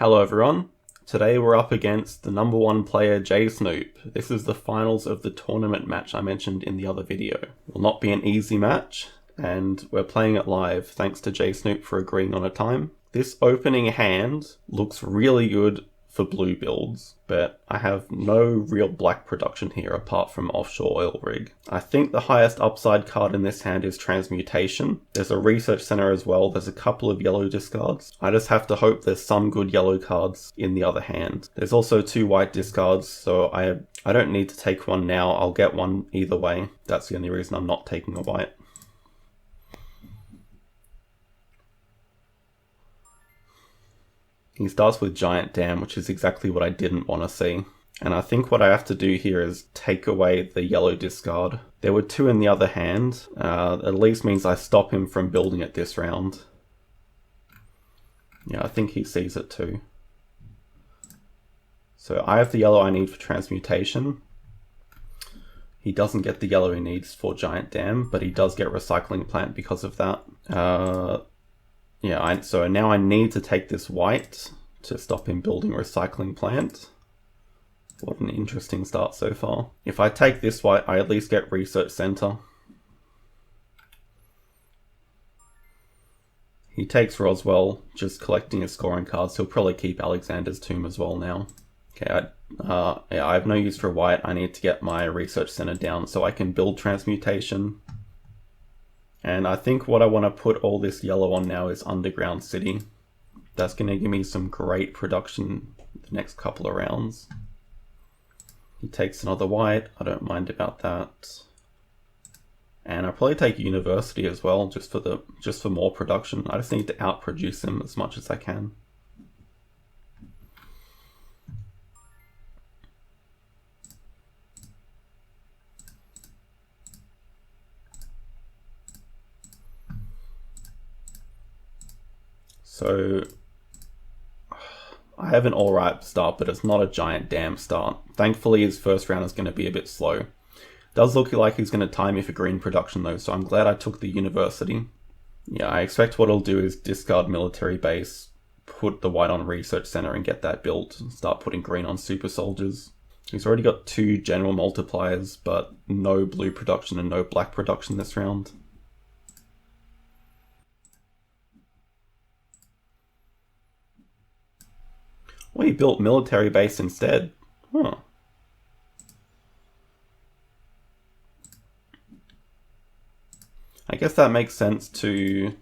Hello everyone, today we're up against the number one player jsnoop. This is the finals of the tournament match I mentioned in the other video. It will not be an easy match, and we're playing it live thanks to jsnoop for agreeing on a time. This opening hand looks really good for blue builds, but I have no real black production here apart from offshore oil rig. I think the highest upside card in this hand is transmutation. There's a research center as well. There's a couple of yellow discards. I just have to hope there's some good yellow cards in the other hand. There's also two white discards, so I don't need to take one now. I'll get one either way. That's the only reason I'm not taking a white. He starts with Giant Dam, which is exactly what I didn't want to see. And I think what I have to do here is take away the yellow discard. There were two in the other hand. At least means I stop him from building it this round. Yeah, I think he sees it too. So I have the yellow I need for transmutation. He doesn't get the yellow he needs for Giant Dam, but he does get Recycling Plant because of that. So now I need to take this white to stop him building Recycling Plant. What an interesting start so far. If I take this white, I at least get Research Center. He takes Roswell, just collecting his scoring cards. He'll probably keep Alexander's Tomb as well now. Okay, I have no use for white. I need to get my Research Center down so I can build Transmutation. And I think what I want to put all this yellow on now is Underground City. That's going to give me some great production the next couple of rounds. He takes another white. I don't mind about that. And I'll probably take University as well, just for more production. I just need to outproduce him as much as I can. So I have an alright start, but it's not a Giant Dam start. Thankfully his first round is going to be a bit slow. Does look like he's going to time me for green production though, so I'm glad I took the University. Yeah, I expect what he'll do is discard Military Base, put the white on Research Center and get that built, and start putting green on Super Soldiers. He's already got two General Multipliers, but no blue production and no black production this round. Well, he built Military Base instead. Huh. I guess that makes sense to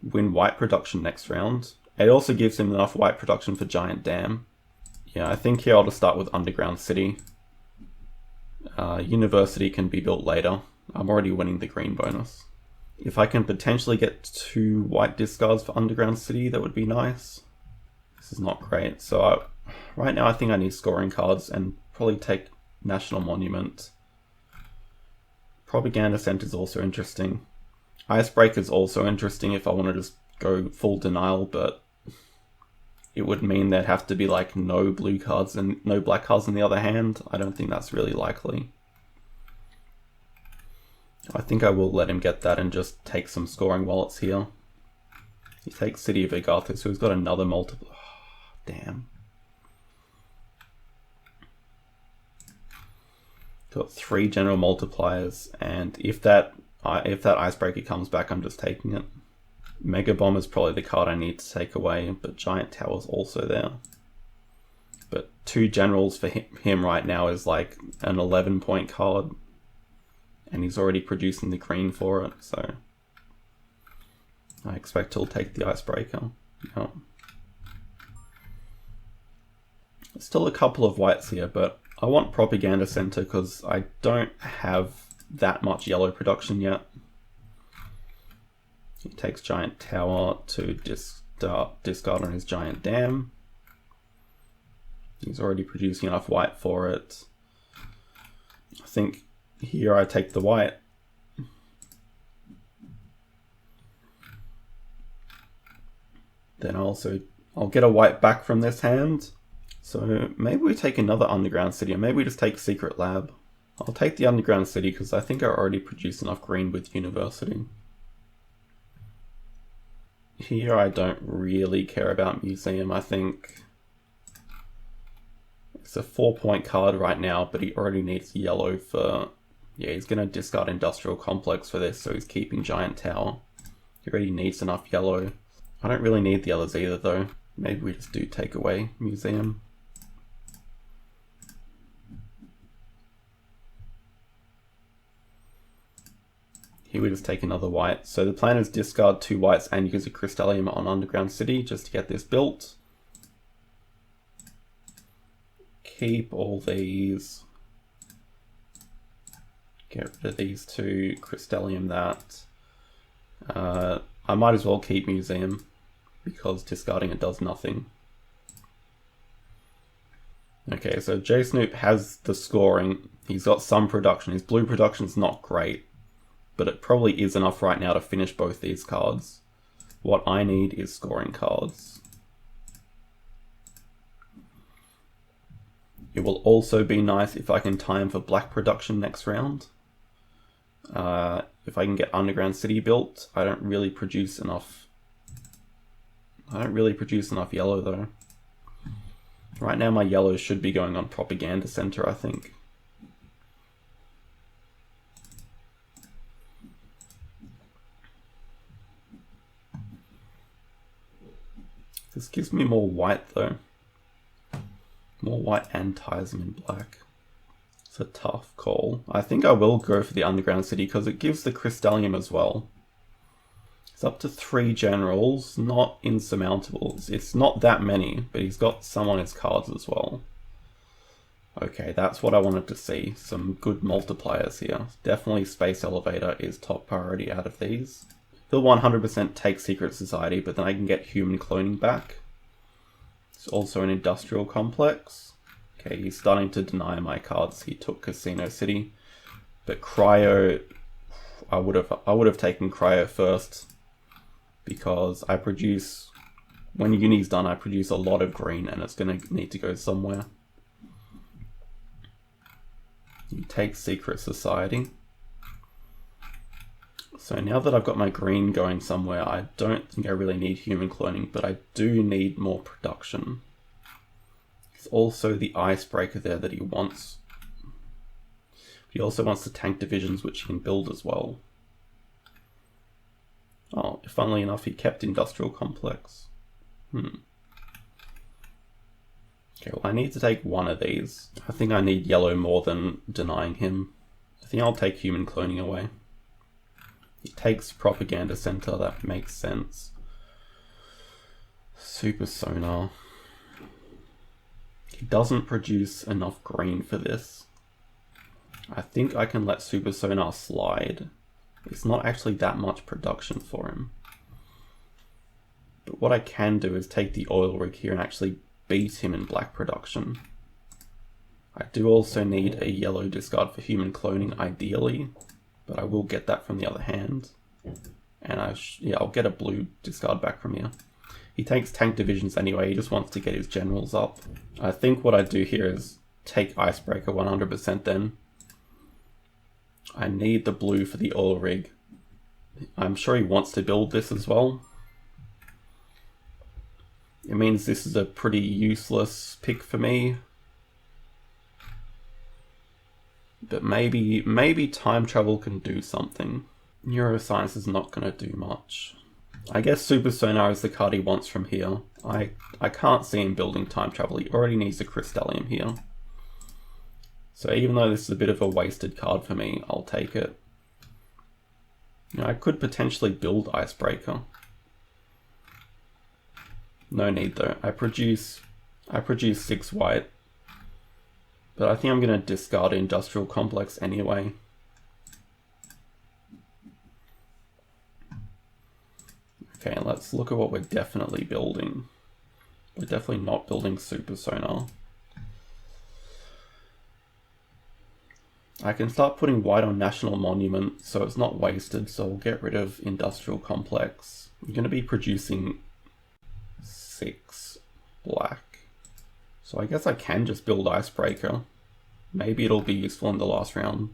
win white production next round. It also gives him enough white production for Giant Dam. Yeah, I think here I'll just start with Underground City. University can be built later. I'm already winning the green bonus. If I can potentially get two white discards for Underground City, that would be nice. This is not great. So right now I think I need scoring cards and probably take National Monument. Propaganda Center is also interesting. Icebreaker is also interesting if I want to just go full denial, but it would mean there'd have to be like no blue cards and no black cards in the other hand. I don't think that's really likely. I think I will let him get that and just take some scoring while it's here. He takes City of Agartha, so he's got another multiple. Damn. Got three general multipliers, and if that icebreaker comes back, I'm just taking it. Mega Bomb is probably the card I need to take away, but Giant Tower's also there. But two generals for him right now is like an 11-point card, and he's already producing the green for it, so I expect he'll take the icebreaker. Yeah. Still a couple of whites here, but I want Propaganda Center because I don't have that much yellow production yet. He takes Giant Tower to discard on his Giant Dam. He's already producing enough white for it. I think here I take the white. Then I'll get a white back from this hand. So maybe we take another Underground City, or maybe we just take Secret Lab. I'll take the Underground City because I think I already produced enough green with University. Here I don't really care about Museum. I think it's a 4-point card right now, but he already needs yellow for... Yeah, he's going to discard Industrial Complex for this, so he's keeping Giant Tower. He already needs enough yellow. I don't really need the others either, though. Maybe we just do take away Museum. Here we just take another white. So the plan is discard 2 whites and use a Crystallium on Underground City just to get this built. Keep all these. Get rid of these 2, Crystallium that. I might as well keep Museum because discarding it does nothing. Okay, so jsnoop has the scoring. He's got some production. His blue production's not great, but it probably is enough right now to finish both these cards. What I need is scoring cards. It will also be nice if I can time for black production next round. If I can get Underground City built, I don't really produce enough yellow though. Right now my yellows should be going on Propaganda Center, I think. This gives me more white though. More white and ties him in black. It's a tough call. I think I will go for the Underground City because it gives the Crystallium as well. It's up to 3 generals, not insurmountable. It's not that many, but he's got some on his cards as well. Okay, that's what I wanted to see. Some good multipliers here. Definitely Space Elevator is top priority out of these. He'll 100% take Secret Society, but then I can get Human Cloning back. It's also an Industrial Complex. Okay, he's starting to deny my cards. He took Casino City, but Cryo, I would have taken Cryo first because I produce, when Uni's done, I produce a lot of green and it's going to need to go somewhere. You take Secret Society. So now that I've got my green going somewhere, I don't think I really need Human Cloning, but I do need more production. There's also the Icebreaker there that he wants. He also wants the Tank Divisions, which he can build as well. Oh, funnily enough, he kept Industrial Complex. Okay, well, I need to take one of these. I think I need yellow more than denying him. I think I'll take Human Cloning away. He takes Propaganda Center, that makes sense. Super Sonar. He doesn't produce enough green for this. I think I can let Super Sonar slide. It's not actually that much production for him. But what I can do is take the oil rig here and actually beat him in black production. I do also need a yellow discard for Human Cloning, ideally, but I will get that from the other hand. And I'll get a blue discard back from here. He takes Tank Divisions anyway, he just wants to get his generals up. I think what I do here is take Icebreaker 100% then. I need the blue for the oil rig. I'm sure he wants to build this as well. It means this is a pretty useless pick for me. But maybe time travel can do something. Neuroscience is not going to do much. I guess Super Sonar is the card he wants from here. I can't see him building time travel. He already needs a Crystallium here. So even though this is a bit of a wasted card for me, I'll take it. You know, I could potentially build Icebreaker. No need though. I produce 6 white. But I think I'm going to discard Industrial Complex anyway. Okay, let's look at what we're definitely building. We're definitely not building Super Sonar. I can start putting white on National Monument, so it's not wasted, so we'll get rid of Industrial Complex. I'm going to be producing 6 black. So I guess I can just build Icebreaker. Maybe it'll be useful in the last round.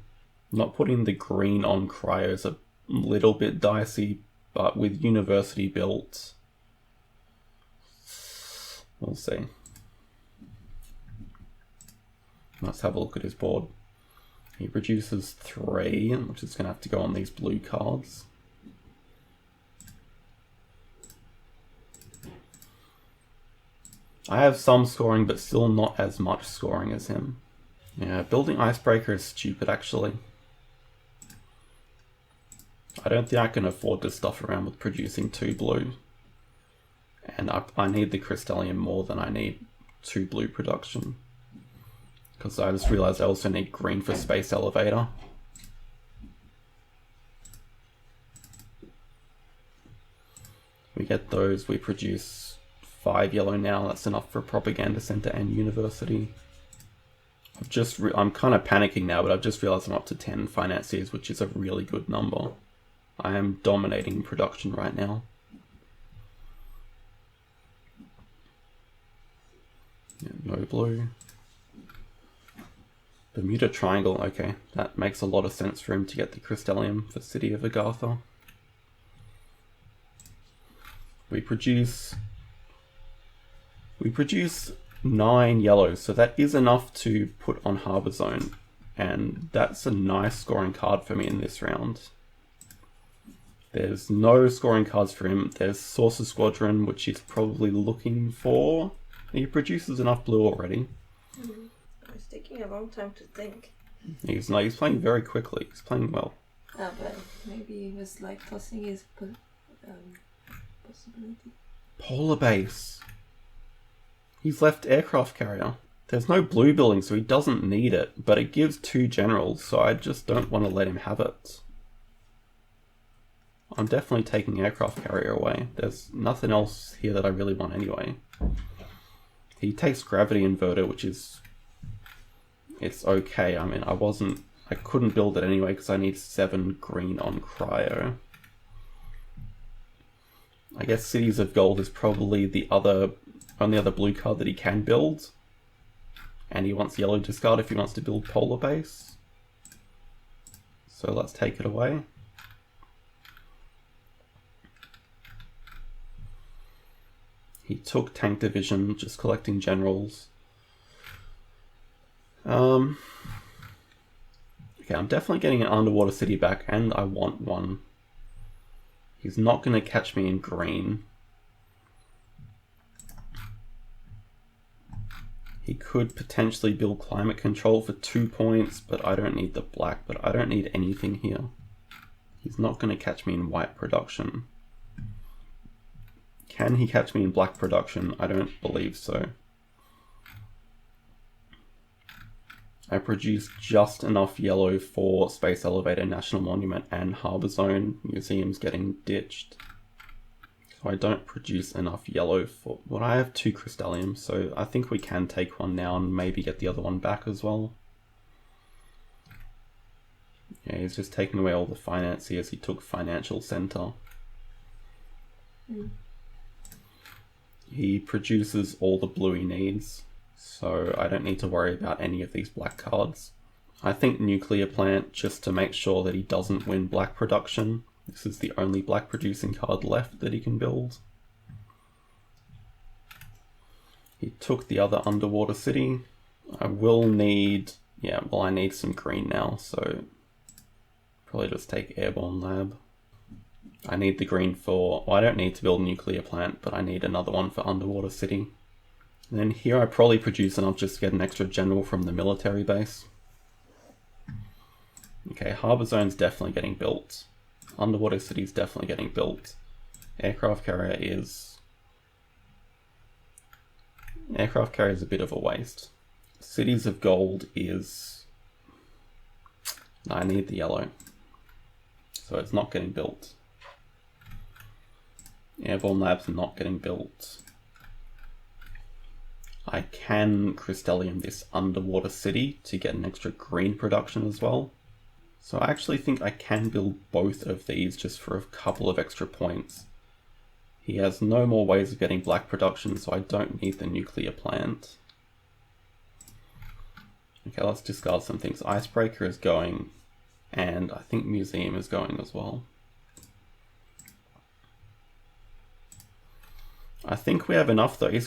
Not putting the green on Cryo is a little bit dicey, but with university built, we'll see. Let's have a look at his board. He produces 3, which is going to have to go on these blue cards. I have some scoring, but still not as much scoring as him. Yeah, building Icebreaker is stupid, actually. I don't think I can afford to stuff around with producing 2 blue. And I need the Crystallium more than I need 2 blue production. Because I just realized I also need green for Space Elevator. We get those, we produce 5 yellow now. That's enough for Propaganda Center and University. I'm kind of panicking now, but I've just realized I'm up to 10 financiers, which is a really good number. I am dominating production right now. Yeah, no blue. Bermuda Triangle, okay. That makes a lot of sense for him to get the Crystallium for City of Agartha. We produce 9 yellows, so that is enough to put on Harbour Zone. And that's a nice scoring card for me in this round. There's no scoring cards for him. There's Sorcerer Squadron, which he's probably looking for. He produces enough blue already. It's taking a long time to think. He's playing very quickly. He's playing well. Ah, but maybe he was like tossing his possibility. Polar Base. He's left Aircraft Carrier. There's no blue building, so he doesn't need it, but it gives 2 generals, so I just don't want to let him have it. I'm definitely taking Aircraft Carrier away. There's nothing else here that I really want anyway. He takes Gravity Inverter, which is... it's okay. I mean, I couldn't build it anyway because I need 7 green on Cryo. I guess Cities of Gold is probably the only other blue card that he can build. And he wants yellow discard if he wants to build Polar Base. So let's take it away. He took Tank Division, just collecting generals. Okay, I'm definitely getting an Underwater City back, and I want one. He's not going to catch me in green. He could potentially build Climate Control for 2 points, but I don't need the black, but I don't need anything here. He's not going to catch me in white production. Can he catch me in black production? I don't believe so. I produced just enough yellow for Space Elevator, National Monument, and Harbour Zone. Museums getting ditched. So I don't produce enough yellow for... well, I have 2 Crystalliums, so I think we can take one now and maybe get the other one back as well. Yeah, he's just taking away all the financiers. He took Financial Center. He produces all the blue he needs, so I don't need to worry about any of these black cards. I think Nuclear Plant, just to make sure that he doesn't win black production. This is the only black producing card left that he can build. He took the other Underwater City. I will need... yeah, well, I need some green now, so probably just take Airborne Lab. I need the green for... well, I don't need to build a Nuclear Plant, but I need another one for Underwater City. And then here I probably produce enough just to get an extra general from the military base. Okay, Harbour Zone's definitely getting built. Underwater City's definitely getting built. Aircraft Carrier is... Aircraft Carrier is a bit of a waste. Cities of Gold is... I need the yellow. So it's not getting built. Airborne Lab's not getting built. I can Crystallium this Underwater City to get an extra green production as well. So I actually think I can build both of these just for a couple of extra points. He has no more ways of getting black production, so I don't need the Nuclear Plant. Okay, let's discard some things. Icebreaker is going, and I think Museum is going as well. I think we have enough though. He's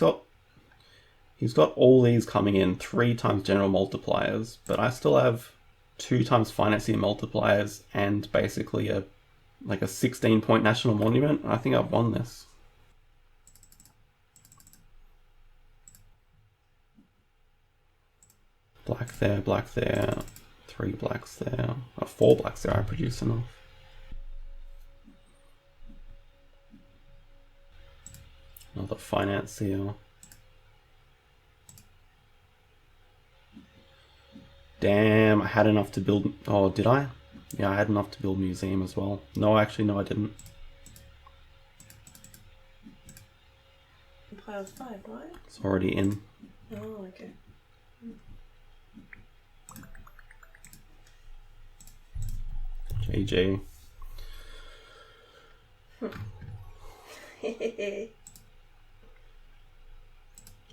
got all these coming in, 3 times general multipliers, but I still have 2 times financier multipliers and basically a 16-point national monument. I think I've won this. Black there, 3 blacks there, 4 blacks there. I produce enough. Another financier. Damn, I had enough to build... Oh, did I? Yeah, I had enough to build museum as well. No, actually, no, I didn't. Pile 5, right? It's already in. Oh, okay. JJ.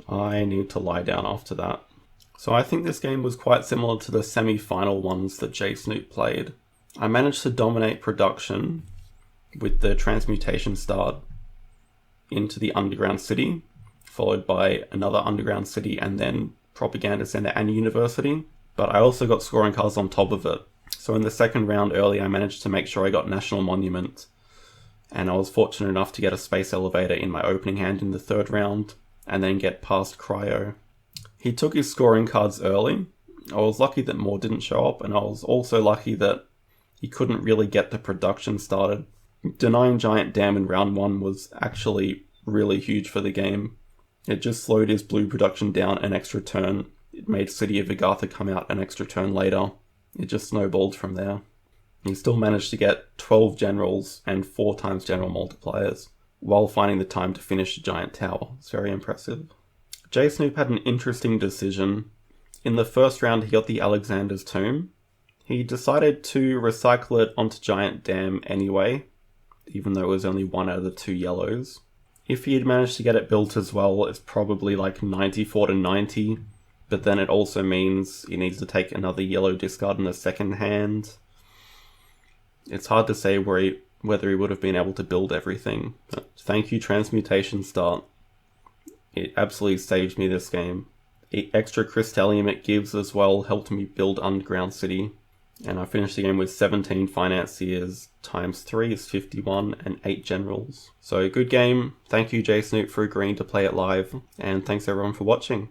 I need to lie down after that. So I think this game was quite similar to the semi-final ones that jsnoop played. I managed to dominate production with the transmutation start into the underground city, followed by another underground city and then propaganda center and university. But I also got scoring cards on top of it. So in the second round early, I managed to make sure I got National Monument, and I was fortunate enough to get a space elevator in my opening hand in the third round, and then get past Cryo. He took his scoring cards early. I was lucky that more didn't show up, and I was also lucky that he couldn't really get the production started. Denying Giant Dam in round 1 was actually really huge for the game. It just slowed his blue production down an extra turn. It made City of Agartha come out an extra turn later. It just snowballed from there. He still managed to get 12 generals and 4 times general multipliers, while finding the time to finish the giant tower. It's very impressive. jsnoop had an interesting decision. In the first round, he got the Alexander's Tomb. He decided to recycle it onto Giant Dam anyway, even though it was only 1 out of the 2 yellows. If he had managed to get it built as well, it's probably like 94 to 90, but then it also means he needs to take another yellow discard in the second hand. It's hard to say whether he would have been able to build everything. But thank you, Transmutation Start. It absolutely saved me this game. Extra Crystallium it gives as well helped me build Underground City. And I finished the game with 17 financiers, times 3 is 51, and 8 generals. So good game. Thank you, jsnoop, for agreeing to play it live. And thanks everyone for watching.